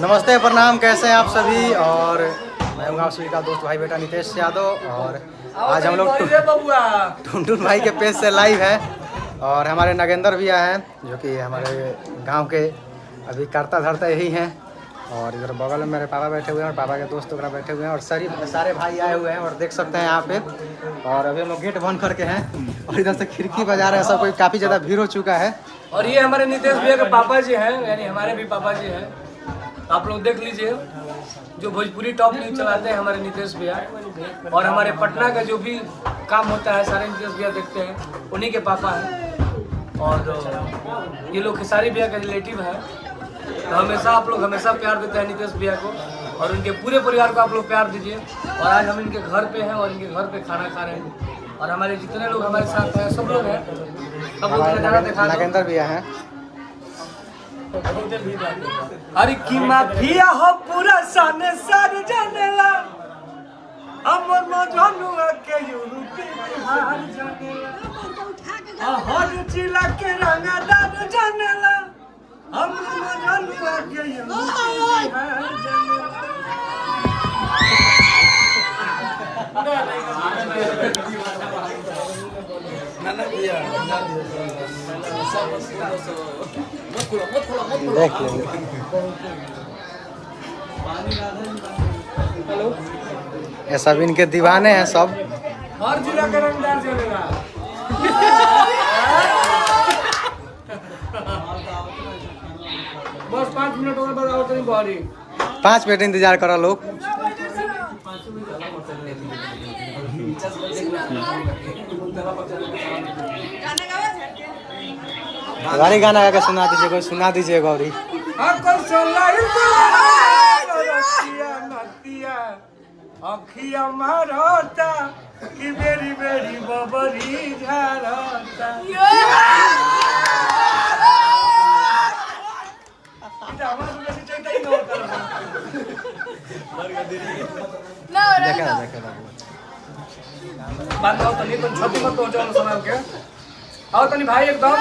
नमस्ते, प्रणाम, कैसे हैं आप सभी। और मैं हूँ आप सभी का दोस्त भाई बेटा नितेश यादव। और आज हम लोग टुनटुन भाई के पेज से लाइव है। और हमारे नागेंद्र भी आए हैं जो कि हमारे गांव के अभी करता धरता यही हैं। और इधर बगल में मेरे पापा बैठे हुए हैं और पापा के दोस्त वगैरह बैठे हुए हैं और सारे भाई आए हुए हैं और देख सकते हैं यहाँ पे। और अभी हम लोग गेट बंद करके हैं और इधर से खिड़की बजा रहे हैं। सब कोई काफ़ी ज़्यादा भीड़ हो चुका है। और ये हमारे नितेश भैया के पापा जी हैं, यानी हमारे भी पापा जी हैं। आप लोग देख लीजिए, जो भोजपुरी टॉप न्यूज चलाते हैं हमारे नितेश भैया। और हमारे पटना का जो भी काम होता है सारे नितेश भैया देखते हैं, उन्हीं के पापा हैं। और ये लोग खेसारी भैया का रिलेटिव है। तो हमेशा आप लोग हमेशा प्यार देते हैं नितेश भैया को और उनके पूरे परिवार को आप लोग प्यार दीजिए। और आज हम इनके घर पे हैं और इनके घर पे खाना खा रहे हैं। और हमारे जितने लोग हमारे साथ हैं सब लोग हैं, सब लोग नजारा दिखा दो। नागेंद्र भैया हैं। अरे की माफिया हो पूरा साने सारे जानेला, अमर मजनुआ के यूरोपी बिहार जानेला, हर जिला के रंगदार जानेला, अमर मजनुआ के यूरोपी बिहार जानेला। देख लेंगे। ये सब इनके दीवाने हैं सब। हर जिला के रंगदार जानेला। बस 5 मिनट और बाद आओ तनी बाहरी। 5 मिनट इंतजार करो लोग। गौरी गाना गा के सुना दीजिए, कोई सुना दीजिए गौरी। अखिया मारता कि बेरी बेरी बबरी झारता। बात आओ तनी, तुम छोटी मत पहुंचो ना सुना के। आओ तनी भाई एकदम।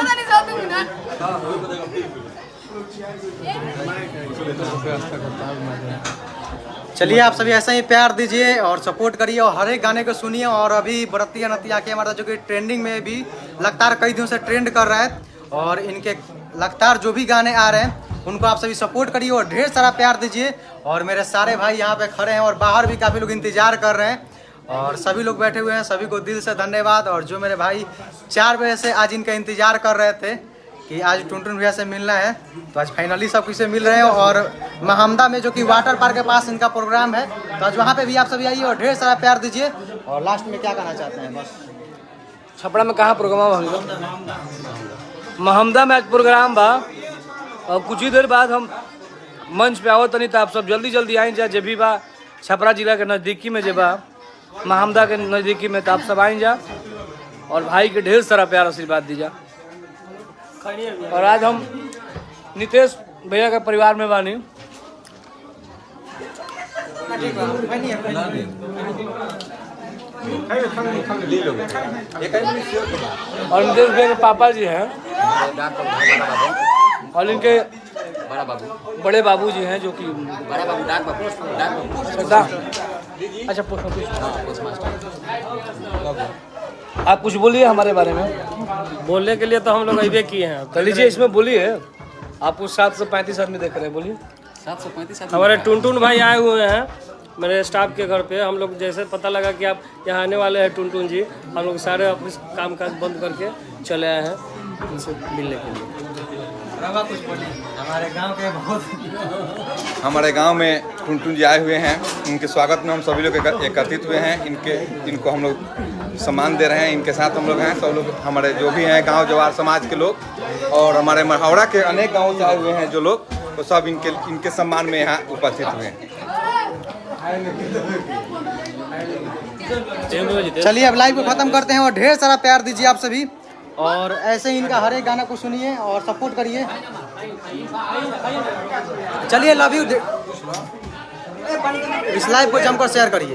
चलिए, आप सभी ऐसे ही प्यार दीजिए और सपोर्ट करिए और हर एक गाने को सुनिए। और अभी बरतिया नतिया के हमारा जो कि ट्रेंडिंग में भी लगातार कई दिनों से ट्रेंड कर रहा है। और इनके लगातार जो भी गाने आ रहे हैं उनको आप सभी सपोर्ट करिए और ढेर सारा प्यार दीजिए। और मेरे सारे भाई यहाँ पे खड़े हैं और बाहर भी काफ़ी लोग इंतजार कर रहे हैं और सभी लोग बैठे हुए हैं। सभी को दिल से धन्यवाद। और जो मेरे भाई 4 बजे से आज इनका इंतजार कर रहे थे कि आज टुनटुन भैया से मिलना है, तो आज फाइनली सब किसी से मिल रहे हैं। और महमदा में जो कि वाटर पार्क के पास इनका प्रोग्राम है, तो आज वहाँ पे भी आप सभी आइए और ढेर सारा प्यार दीजिए। और लास्ट में क्या कहना चाहते हैं? बस छपड़ा में कहाँ प्रोग्राम होगा? महमदा में आज प्रोग्राम बा। और कुछ ही देर बाद हम मंच पे आओ तनी, तो आप सब जल्दी जल्दी आई जा। जब भी बा छपरा जिला के नज़दीकी में, जब बा महमदा के नज़दीकी में, तो आप सब आई जा और भाई के ढेर सारा प्यार आशीर्वाद दीजा। और आज हम नितेश भैया के परिवार में बानी। और नितेश भैया के पापा जी हैं और इनके बड़े बाबू जी हैं जो कि अच्छा आप कुछ बोलिए हमारे बारे में। बोलने के लिए तो हम लोग अबे किए हैं। कर लीजिए, इसमें बोलिए। आप कुछ 735 आदमी देख रहे हैं, बोलिए। 735 हमारे टुनटुन भाई आए हुए हैं मेरे स्टाफ के घर पे। हम लोग जैसे पता लगा कि आप यहाँ आने वाले हैं टुनटुन जी, हम लोग सारे अपने काम काज बंद करके चले आए हैं उनसे मिलने के लिए। हमारे गांव में टुनटुन जी आए हुए हैं। इनके स्वागत में हम सभी लोग एकत्रित हुए हैं। इनको हम लोग सम्मान दे रहे हैं। इनके साथ हम लोग हैं, सब लोग हमारे जो भी हैं गांव जवार समाज के लोग और हमारे मढ़ौरा के अनेक गाँव से आए हुए हैं जो लोग, तो सब इनके सम्मान में यहाँ उपस्थित हुए हैं। चलिए, अब लाइव को ख़त्म करते हैं और ढेर सारा प्यार दीजिए आप सभी। और ऐसे ही इनका हर एक गाना को सुनिए और सपोर्ट करिए। चलिए, लव यू। इस लाइव को जमकर शेयर करिए।